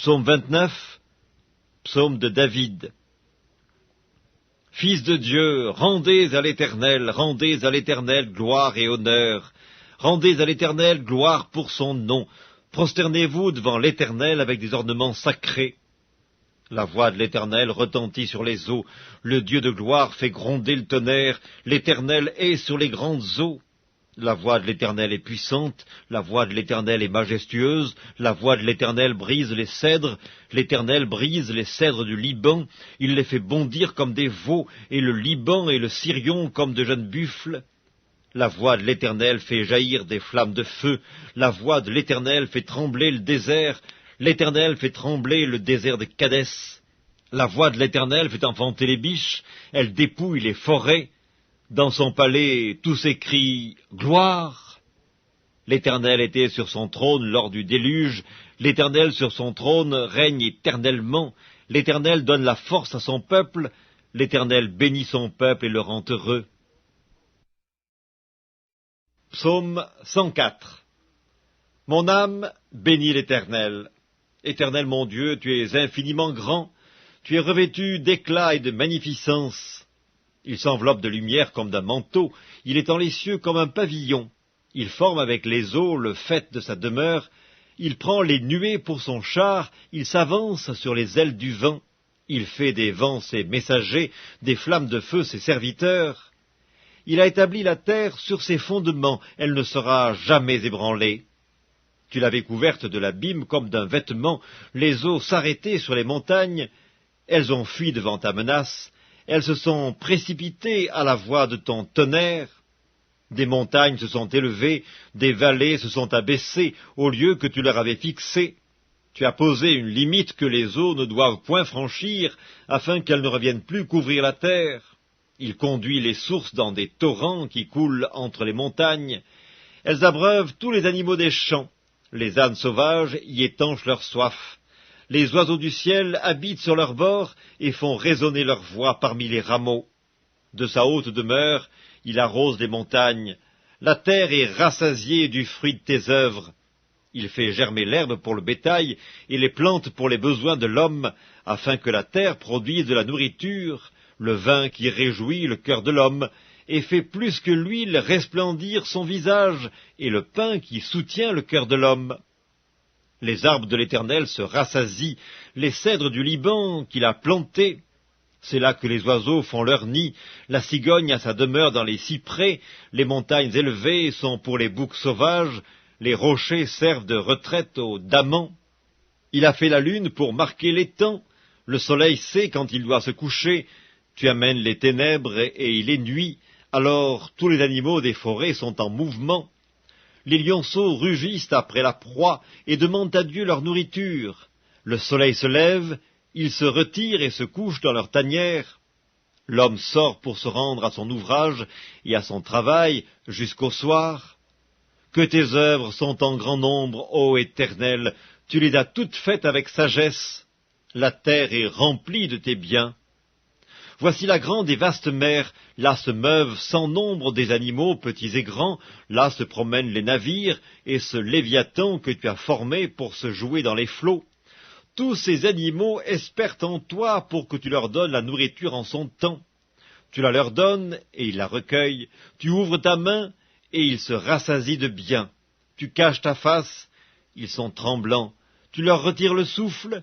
Psaume 29, psaume de David. Fils de Dieu, rendez à l'Éternel gloire et honneur. Rendez à l'Éternel gloire pour son nom. Prosternez-vous devant l'Éternel avec des ornements sacrés. La voix de l'Éternel retentit sur les eaux. Le Dieu de gloire fait gronder le tonnerre. L'Éternel est sur les grandes eaux. La voix de l'Éternel est puissante, la voix de l'Éternel est majestueuse, la voix de l'Éternel brise les cèdres, l'Éternel brise les cèdres du Liban, il les fait bondir comme des veaux, et le Liban et le Sirion comme de jeunes buffles. La voix de l'Éternel fait jaillir des flammes de feu, la voix de l'Éternel fait trembler le désert, l'Éternel fait trembler le désert de Kadès. La voix de l'Éternel fait enfanter les biches, elle dépouille les forêts. Dans son palais, tous s'écrient « Gloire !» L'Éternel était sur son trône lors du déluge, l'Éternel sur son trône règne éternellement, l'Éternel donne la force à son peuple, l'Éternel bénit son peuple et le rend heureux. Psaume 104. Mon âme bénit l'Éternel. Éternel mon Dieu, tu es infiniment grand, tu es revêtu d'éclat et de magnificence. Il s'enveloppe de lumière comme d'un manteau, il étend les cieux comme un pavillon. Il forme avec les eaux le faîte de sa demeure, il prend les nuées pour son char, il s'avance sur les ailes du vent. Il fait des vents ses messagers, des flammes de feu ses serviteurs. Il a établi la terre sur ses fondements, elle ne sera jamais ébranlée. Tu l'avais couverte de l'abîme comme d'un vêtement, les eaux s'arrêtaient sur les montagnes, elles ont fui devant ta menace. Elles se sont précipitées à la voix de ton tonnerre. Des montagnes se sont élevées, des vallées se sont abaissées au lieu que tu leur avais fixé. Tu as posé une limite que les eaux ne doivent point franchir, afin qu'elles ne reviennent plus couvrir la terre. Il conduit les sources dans des torrents qui coulent entre les montagnes. Elles abreuvent tous les animaux des champs. Les ânes sauvages y étanchent leur soif. Les oiseaux du ciel habitent sur leurs bords et font résonner leur voix parmi les rameaux. De sa haute demeure, il arrose les montagnes. La terre est rassasiée du fruit de tes œuvres. Il fait germer l'herbe pour le bétail et les plantes pour les besoins de l'homme, afin que la terre produise de la nourriture, le vin qui réjouit le cœur de l'homme, et fait plus que l'huile resplendir son visage, et le pain qui soutient le cœur de l'homme. Les arbres de l'Éternel se rassasient, les cèdres du Liban qu'il a plantés. C'est là que les oiseaux font leur nid, la cigogne a sa demeure dans les cyprès, les montagnes élevées sont pour les boucs sauvages, les rochers servent de retraite aux damans. Il a fait la lune pour marquer les temps, le soleil sait quand il doit se coucher, tu amènes les ténèbres et il est nuit, alors tous les animaux des forêts sont en mouvement. Les lionceaux rugissent après la proie et demandent à Dieu leur nourriture. Le soleil se lève, ils se retirent et se couchent dans leur tanière. L'homme sort pour se rendre à son ouvrage et à son travail jusqu'au soir. Que tes œuvres sont en grand nombre, ô Éternel, tu les as toutes faites avec sagesse. La terre est remplie de tes biens. Voici la grande et vaste mer, là se meuvent sans nombre des animaux, petits et grands, là se promènent les navires, et ce Léviathan que tu as formé pour se jouer dans les flots. Tous ces animaux espèrent en toi pour que tu leur donnes la nourriture en son temps. Tu la leur donnes, et ils la recueillent, tu ouvres ta main, et ils se rassasient de bien. Tu caches ta face, ils sont tremblants, tu leur retires le souffle,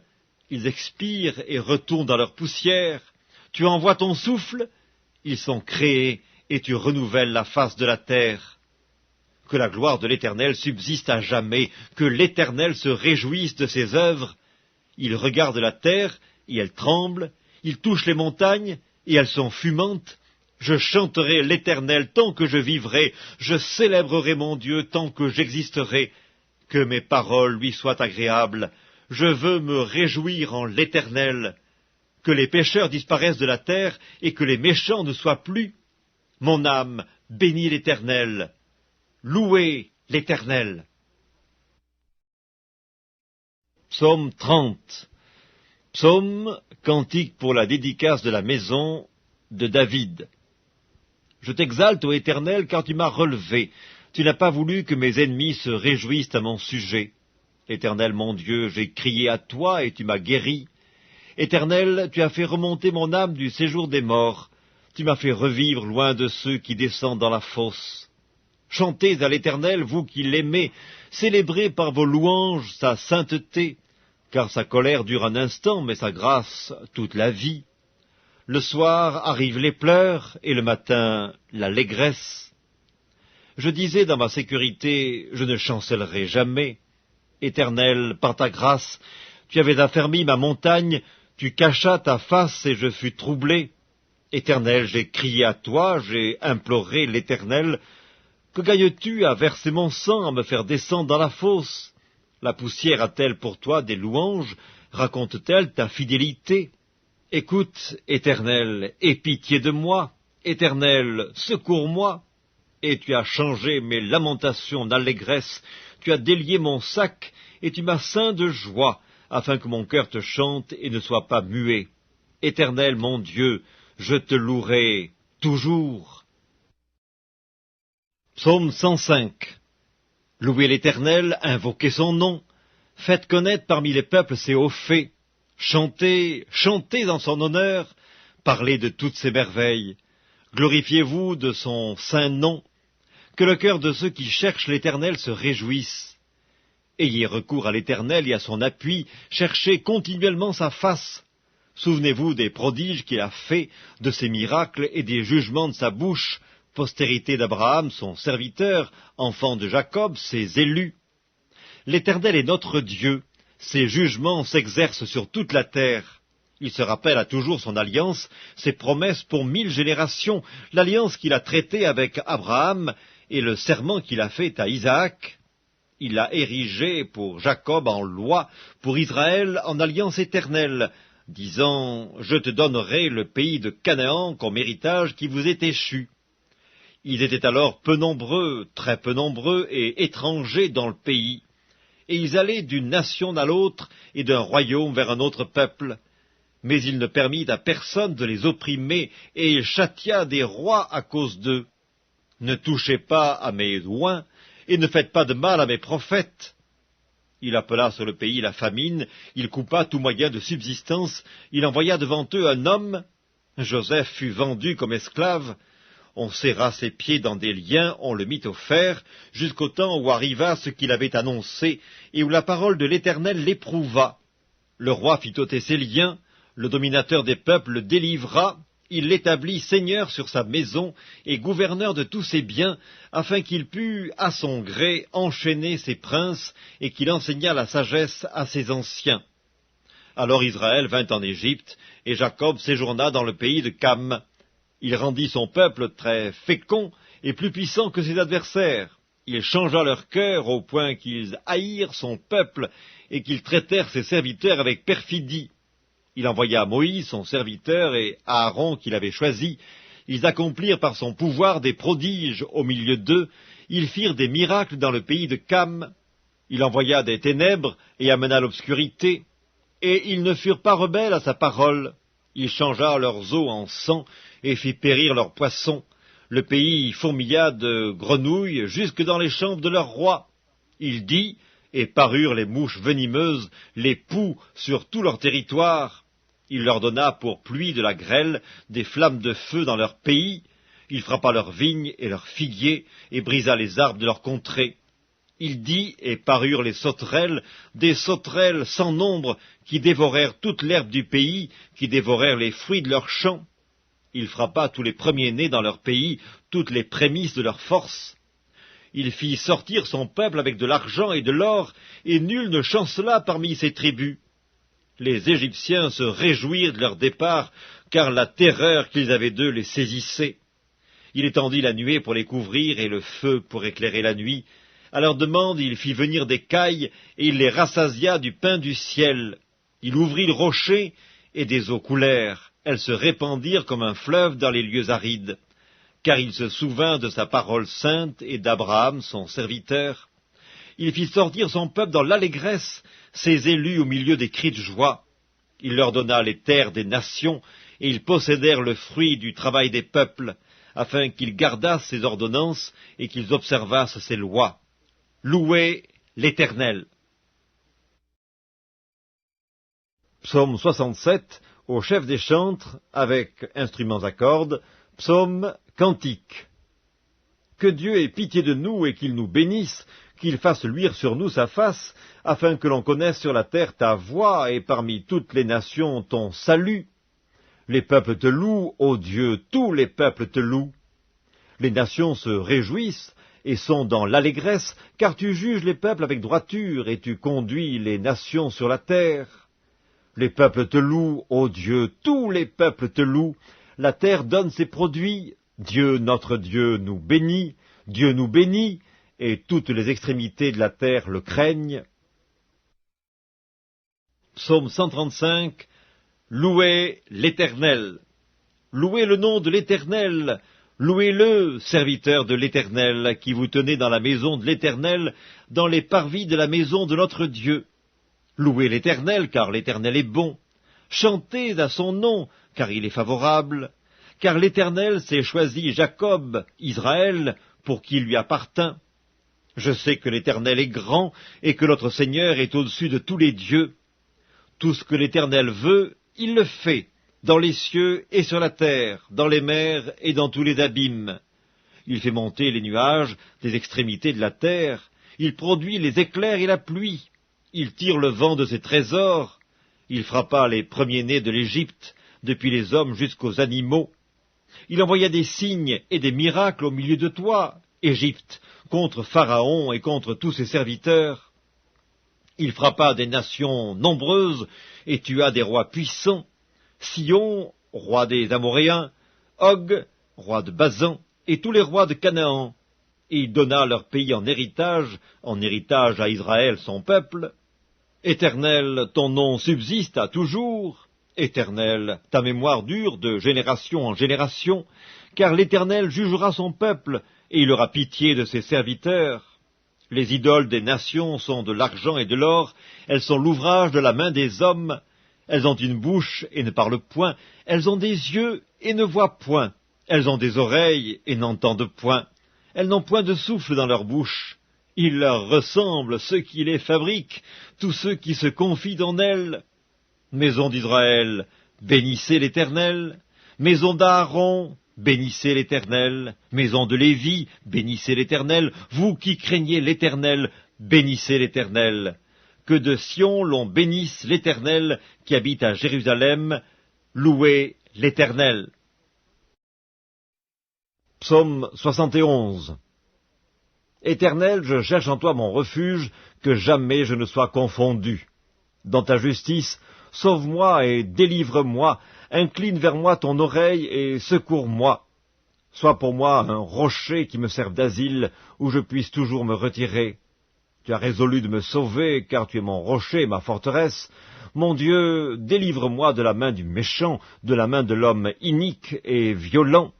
ils expirent et retournent dans leur poussière. Tu envoies ton souffle, ils sont créés, et tu renouvelles la face de la terre. Que la gloire de l'Éternel subsiste à jamais, que l'Éternel se réjouisse de ses œuvres. Il regarde la terre, et elle tremble, il touche les montagnes, et elles sont fumantes. Je chanterai l'Éternel tant que je vivrai, je célébrerai mon Dieu tant que j'existerai. Que mes paroles lui soient agréables, je veux me réjouir en l'Éternel. Que les pécheurs disparaissent de la terre et que les méchants ne soient plus. Mon âme bénit l'Éternel. Louez l'Éternel. Psaume 30. Psaume, cantique pour la dédicace de la maison de David. Je t'exalte, ô Éternel, car tu m'as relevé. Tu n'as pas voulu que mes ennemis se réjouissent à mon sujet. Éternel mon Dieu, j'ai crié à toi et tu m'as guéri. Éternel, tu as fait remonter mon âme du séjour des morts. Tu m'as fait revivre loin de ceux qui descendent dans la fosse. Chantez à l'Éternel, vous qui l'aimez, célébrez par vos louanges sa sainteté, car sa colère dure un instant, mais sa grâce toute la vie. Le soir arrivent les pleurs, et le matin l'allégresse. Je disais dans ma sécurité, je ne chancellerai jamais. Éternel, par ta grâce, tu avais affermi ma montagne, tu cachas ta face et je fus troublé. Éternel, j'ai crié à toi, j'ai imploré l'Éternel. Que gagnes-tu à verser mon sang, à me faire descendre dans la fosse? La poussière a-t-elle pour toi des louanges? Raconte-t-elle ta fidélité? Écoute, Éternel, aie pitié de moi. Éternel, secours-moi. Et tu as changé mes lamentations en allégresse, tu as délié mon sac, et tu m'as ceint de joie, afin que mon cœur te chante et ne soit pas muet. Éternel mon Dieu, je te louerai toujours. Psaume 105. Louez l'Éternel, invoquez son nom, faites connaître parmi les peuples ses hauts faits, chantez, chantez en son honneur, parlez de toutes ses merveilles, glorifiez-vous de son saint nom, que le cœur de ceux qui cherchent l'Éternel se réjouisse. Ayez recours à l'Éternel et à son appui, cherchez continuellement sa face. Souvenez-vous des prodiges qu'il a faits, de ses miracles et des jugements de sa bouche, postérité d'Abraham, son serviteur, enfant de Jacob, ses élus. L'Éternel est notre Dieu, ses jugements s'exercent sur toute la terre. Il se rappelle à toujours son alliance, ses promesses pour 1000 générations, l'alliance qu'il a traitée avec Abraham et le serment qu'il a fait à Isaac. Il l'a érigé pour Jacob en loi, pour Israël en alliance éternelle, disant « Je te donnerai le pays de Canaan comme héritage qui vous est échu ». Ils étaient alors peu nombreux, très peu nombreux et étrangers dans le pays, et ils allaient d'une nation à l'autre et d'un royaume vers un autre peuple. Mais il ne permit à personne de les opprimer, et il châtia des rois à cause d'eux. Ne touchez pas à mes oins, et ne faites pas de mal à mes prophètes. Il appela sur le pays la famine, il coupa tout moyen de subsistance, il envoya devant eux un homme. Joseph fut vendu comme esclave. On serra ses pieds dans des liens, on le mit au fer, jusqu'au temps où arriva ce qu'il avait annoncé, et où la parole de l'Éternel l'éprouva. Le roi fit ôter ses liens, le dominateur des peuples le délivra, il l'établit seigneur sur sa maison et gouverneur de tous ses biens, afin qu'il pût, à son gré, enchaîner ses princes, et qu'il enseigna la sagesse à ses anciens. Alors Israël vint en Égypte, et Jacob séjourna dans le pays de Cam. Il rendit son peuple très fécond et plus puissant que ses adversaires. Il changea leur cœur au point qu'ils haïrent son peuple et qu'ils traitèrent ses serviteurs avec perfidie. Il envoya Moïse, son serviteur, et Aaron, qu'il avait choisi. Ils accomplirent par son pouvoir des prodiges au milieu d'eux. Ils firent des miracles dans le pays de Cam. Il envoya des ténèbres et amena l'obscurité. Et ils ne furent pas rebelles à sa parole. Il changea leurs eaux en sang et fit périr leurs poissons. Le pays fourmilla de grenouilles jusque dans les chambres de leur roi. Il dit, et parurent les mouches venimeuses, les poux sur tout leur territoire. Il leur donna pour pluie de la grêle, des flammes de feu dans leur pays. Il frappa leurs vignes et leurs figuiers, et brisa les arbres de leur contrée. Il dit, et parurent les sauterelles, des sauterelles sans nombre, qui dévorèrent toute l'herbe du pays, qui dévorèrent les fruits de leurs champs. Il frappa tous les premiers-nés dans leur pays, toutes les prémices de leur force. Il fit sortir son peuple avec de l'argent et de l'or, et nul ne chancela parmi ses tribus. Les Égyptiens se réjouirent de leur départ, car la terreur qu'ils avaient d'eux les saisissait. Il étendit la nuée pour les couvrir et le feu pour éclairer la nuit. À leur demande, il fit venir des cailles, et il les rassasia du pain du ciel. Il ouvrit le rocher, et des eaux coulèrent. Elles se répandirent comme un fleuve dans les lieux arides. Car il se souvint de sa parole sainte et d'Abraham, son serviteur. Il fit sortir son peuple dans l'allégresse, ses élus au milieu des cris de joie. Il leur donna les terres des nations, et ils possédèrent le fruit du travail des peuples, afin qu'ils gardassent ses ordonnances et qu'ils observassent ses lois. Louez l'Éternel. Psaume 67, au chef des chantres, avec instruments à cordes, psaume cantique. Que Dieu ait pitié de nous et qu'il nous bénisse, qu'il fasse luire sur nous sa face, afin que l'on connaisse sur la terre ta voix et parmi toutes les nations ton salut. Les peuples te louent, ô Dieu, tous les peuples te louent. Les nations se réjouissent et sont dans l'allégresse, car tu juges les peuples avec droiture et tu conduis les nations sur la terre. Les peuples te louent, ô Dieu, tous les peuples te louent. La terre donne ses produits. Dieu, notre Dieu, nous bénit. Dieu nous bénit, et toutes les extrémités de la terre le craignent. Psaume 135. Louez l'Éternel. Louez le nom de l'Éternel. Louez-le, serviteurs de l'Éternel, qui vous tenez dans la maison de l'Éternel, dans les parvis de la maison de notre Dieu. Louez l'Éternel, car l'Éternel est bon. Chantez à son nom, car il est favorable. Car l'Éternel s'est choisi Jacob, Israël, pour qui lui appartint. Je sais que l'Éternel est grand, et que notre Seigneur est au-dessus de tous les dieux. Tout ce que l'Éternel veut, il le fait, dans les cieux et sur la terre, dans les mers et dans tous les abîmes. Il fait monter les nuages des extrémités de la terre. Il produit les éclairs et la pluie. Il tire le vent de ses trésors. Il frappa les premiers-nés de l'Égypte, depuis les hommes jusqu'aux animaux. Il envoya des signes et des miracles au milieu de toi, Égypte, contre Pharaon et contre tous ses serviteurs. Il frappa des nations nombreuses et tua des rois puissants. Sion, roi des Amoréens, Og, roi de Basan, et tous les rois de Canaan. Et il donna leur pays en héritage à Israël son peuple. Éternel, ton nom subsiste à toujours. Éternel, ta mémoire dure de génération en génération, car l'Éternel jugera son peuple, et il aura pitié de ses serviteurs. Les idoles des nations sont de l'argent et de l'or, elles sont l'ouvrage de la main des hommes. Elles ont une bouche et ne parlent point, elles ont des yeux et ne voient point, elles ont des oreilles et n'entendent point, elles n'ont point de souffle dans leur bouche. Il leur ressemble ceux qui les fabriquent, tous ceux qui se confient en elles. Maison d'Israël, bénissez l'Éternel. Maison d'Aaron, bénissez l'Éternel. Maison de Lévi, bénissez l'Éternel. Vous qui craignez l'Éternel, bénissez l'Éternel. Que de Sion l'on bénisse l'Éternel qui habite à Jérusalem. Louez l'Éternel. Psaume 71. Éternel, je cherche en toi mon refuge, que jamais je ne sois confondu. Dans ta justice, sauve-moi et délivre-moi, incline vers moi ton oreille et secours-moi. Sois pour moi un rocher qui me serve d'asile, où je puisse toujours me retirer. Tu as résolu de me sauver, car tu es mon rocher, ma forteresse. Mon Dieu, délivre-moi de la main du méchant, de la main de l'homme inique et violent,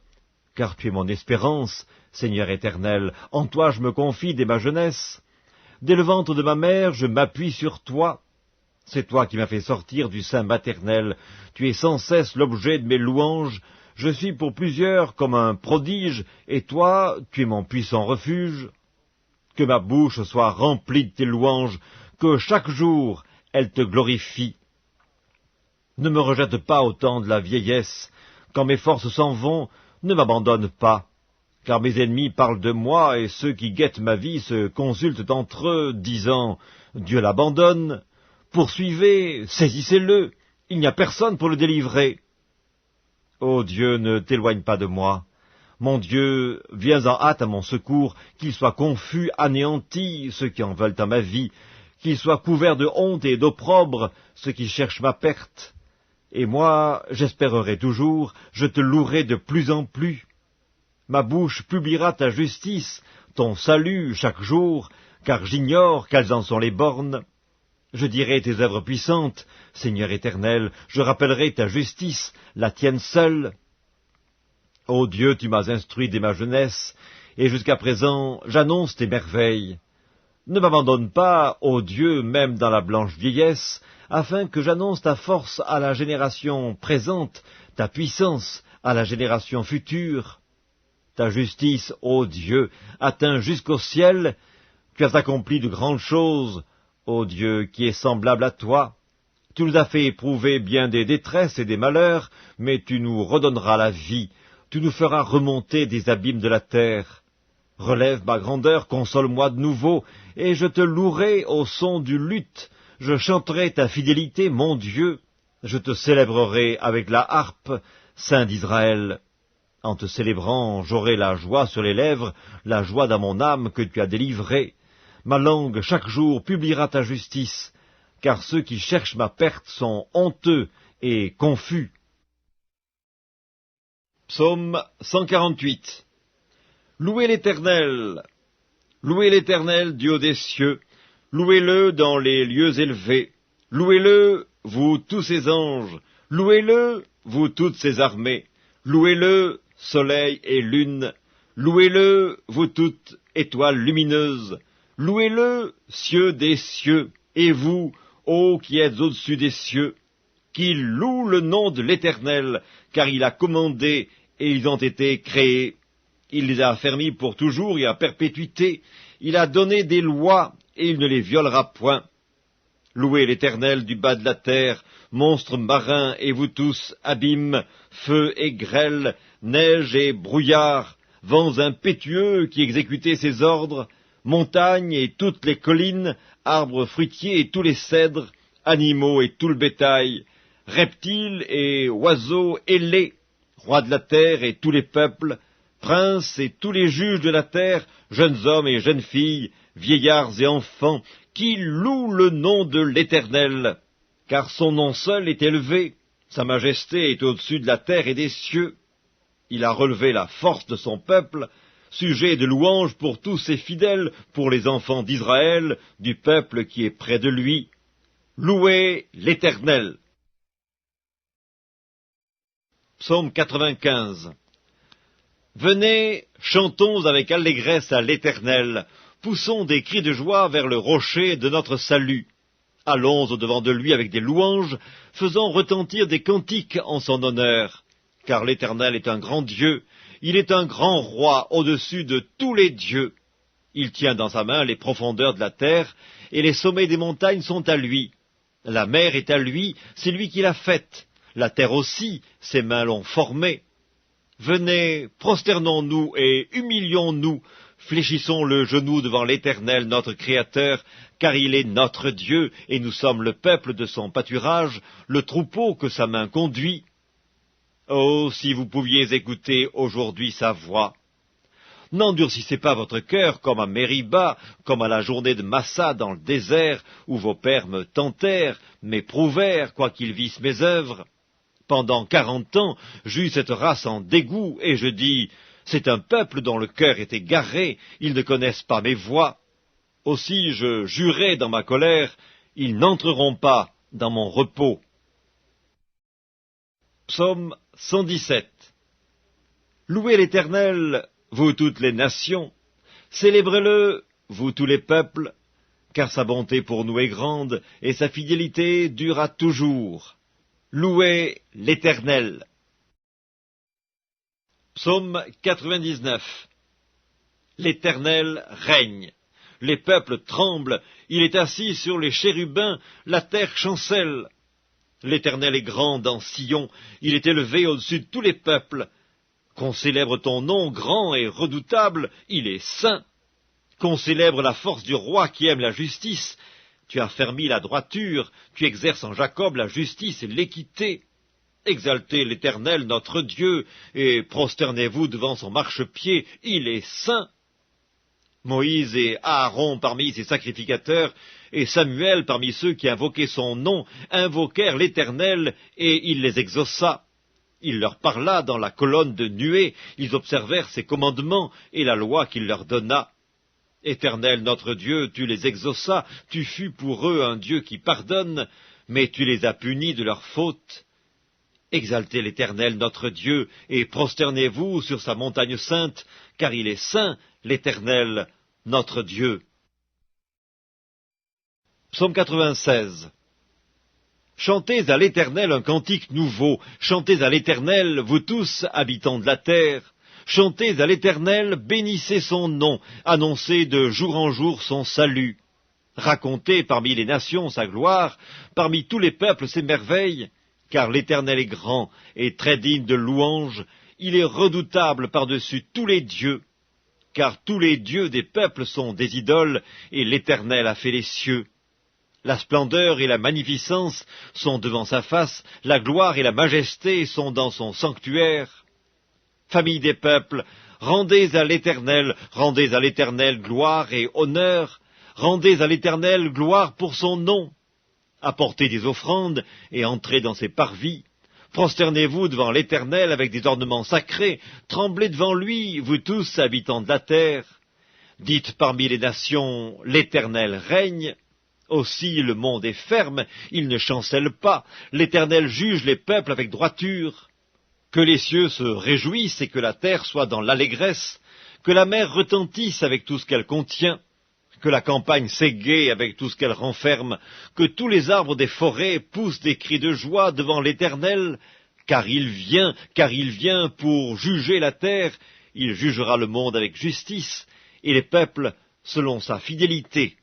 car tu es mon espérance, Seigneur éternel, en toi je me confie dès ma jeunesse. Dès le ventre de ma mère, je m'appuie sur toi. C'est toi qui m'as fait sortir du sein maternel. Tu es sans cesse l'objet de mes louanges. Je suis pour plusieurs comme un prodige, et toi, tu es mon puissant refuge. Que ma bouche soit remplie de tes louanges, que chaque jour elle te glorifie. Ne me rejette pas au temps de la vieillesse. Quand mes forces s'en vont, ne m'abandonne pas. Car mes ennemis parlent de moi, et ceux qui guettent ma vie se consultent entre eux, disant « Dieu l'abandonne ». Poursuivez, saisissez-le, il n'y a personne pour le délivrer. Ô Dieu, ne t'éloigne pas de moi. Mon Dieu, viens en hâte à mon secours, qu'ils soient confus, anéantis, ceux qui en veulent à ma vie, qu'ils soient couverts de honte et d'opprobre, ceux qui cherchent ma perte. Et moi, j'espérerai toujours, je te louerai de plus en plus. Ma bouche publiera ta justice, ton salut chaque jour, car j'ignore quelles en sont les bornes. Je dirai tes œuvres puissantes, Seigneur éternel, je rappellerai ta justice, la tienne seule. Ô Dieu, tu m'as instruit dès ma jeunesse, et jusqu'à présent j'annonce tes merveilles. Ne m'abandonne pas, ô Dieu, même dans la blanche vieillesse, afin que j'annonce ta force à la génération présente, ta puissance à la génération future. Ta justice, ô Dieu, atteint jusqu'au ciel, tu as accompli de grandes choses, ô Dieu, qui est semblable à toi. Tu nous as fait éprouver bien des détresses et des malheurs, mais tu nous redonneras la vie, tu nous feras remonter des abîmes de la terre. Relève ma grandeur, console-moi de nouveau, et je te louerai au son du luth. Je chanterai ta fidélité, mon Dieu. Je te célébrerai avec la harpe, Saint d'Israël. En te célébrant, j'aurai la joie sur les lèvres, la joie dans mon âme que tu as délivrée. Ma langue chaque jour publiera ta justice, car ceux qui cherchent ma perte sont honteux et confus. Psaume 148. Louez l'Éternel, Dieu des cieux, louez-le dans les lieux élevés, louez-le, vous tous ses anges, louez-le, vous toutes ses armées, louez-le, soleil et lune, louez-le, vous toutes étoiles lumineuses, louez-le, cieux des cieux, et vous, ô qui êtes au-dessus des cieux, qu'il loue le nom de l'Éternel, car il a commandé, et ils ont été créés. Il les a affermis pour toujours et à perpétuité. Il a donné des lois, et il ne les violera point. Louez l'Éternel du bas de la terre, monstres marins, et vous tous, abîmes, feu et grêle, neige et brouillard, vents impétueux qui exécutez ses ordres, montagnes et toutes les collines, arbres fruitiers et tous les cèdres, animaux et tout le bétail, reptiles et oiseaux ailés, rois de la terre et tous les peuples, princes et tous les juges de la terre, jeunes hommes et jeunes filles, vieillards et enfants, qui louent le nom de l'Éternel, car son nom seul est élevé, sa majesté est au-dessus de la terre et des cieux. Il a relevé la force de son peuple, sujet de louange pour tous ses fidèles, pour les enfants d'Israël, du peuple qui est près de lui. Louez l'Éternel. Psaume 95. Venez, chantons avec allégresse à l'Éternel, poussons des cris de joie vers le rocher de notre salut. Allons au-devant de lui avec des louanges, faisons retentir des cantiques en son honneur. Car l'Éternel est un grand Dieu, il est un grand roi au-dessus de tous les dieux. Il tient dans sa main les profondeurs de la terre, et les sommets des montagnes sont à lui. La mer est à lui, c'est lui qui l'a faite. La terre aussi, ses mains l'ont formée. Venez, prosternons-nous et humilions-nous, fléchissons le genou devant l'Éternel notre Créateur, car il est notre Dieu, et nous sommes le peuple de son pâturage, le troupeau que sa main conduit. Oh, si vous pouviez écouter aujourd'hui sa voix! N'endurcissez pas votre cœur comme à Mériba, comme à la journée de Massa dans le désert, où vos pères me tentèrent, m'éprouvèrent, quoiqu'ils vissent mes œuvres. Pendant 40 ans, j'eus cette race en dégoût, et je dis, c'est un peuple dont le cœur est égaré, ils ne connaissent pas mes voies. Aussi je jurai dans ma colère, ils n'entreront pas dans mon repos. Psaume 117. Louez l'Éternel, vous toutes les nations, célébrez-le, vous tous les peuples, car sa bonté pour nous est grande, et sa fidélité durera toujours. Louez l'Éternel. Psaume 99. L'Éternel règne. Les peuples tremblent, il est assis sur les chérubins, la terre chancelle. L'Éternel est grand dans Sion, il est élevé au-dessus de tous les peuples. Qu'on célèbre ton nom grand et redoutable, il est saint. Qu'on célèbre la force du roi qui aime la justice. Tu as fermi la droiture, tu exerces en Jacob la justice et l'équité. Exaltez l'Éternel notre Dieu, et prosternez-vous devant son marchepied, il est saint. Moïse et Aaron parmi ses sacrificateurs, et Samuel parmi ceux qui invoquaient son nom, invoquèrent l'Éternel, et il les exauça. Il leur parla dans la colonne de nuée, ils observèrent ses commandements et la loi qu'il leur donna. Éternel notre Dieu, tu les exauças, tu fus pour eux un Dieu qui pardonne, mais tu les as punis de leurs fautes. Exaltez l'Éternel notre Dieu, et prosternez-vous sur sa montagne sainte, car il est saint, l'Éternel notre Dieu. Psaume 96. Chantez à l'Éternel un cantique nouveau, chantez à l'Éternel, vous tous, habitants de la terre. Chantez à l'Éternel, bénissez son nom, annoncez de jour en jour son salut. Racontez parmi les nations sa gloire, parmi tous les peuples ses merveilles, car l'Éternel est grand et très digne de louange, il est redoutable par-dessus tous les dieux, car tous les dieux des peuples sont des idoles, et l'Éternel a fait les cieux. La splendeur et la magnificence sont devant sa face, la gloire et la majesté sont dans son sanctuaire. Famille des peuples, rendez à l'Éternel gloire et honneur, rendez à l'Éternel gloire pour son nom. Apportez des offrandes et entrez dans ses parvis. Prosternez-vous devant l'Éternel avec des ornements sacrés, tremblez devant lui, vous tous habitants de la terre. Dites parmi les nations, l'Éternel règne. Aussi le monde est ferme, il ne chancelle pas, l'Éternel juge les peuples avec droiture. Que les cieux se réjouissent et que la terre soit dans l'allégresse, que la mer retentisse avec tout ce qu'elle contient, que la campagne s'égaie avec tout ce qu'elle renferme, que tous les arbres des forêts poussent des cris de joie devant l'Éternel, car il vient pour juger la terre, il jugera le monde avec justice, et les peuples selon sa fidélité.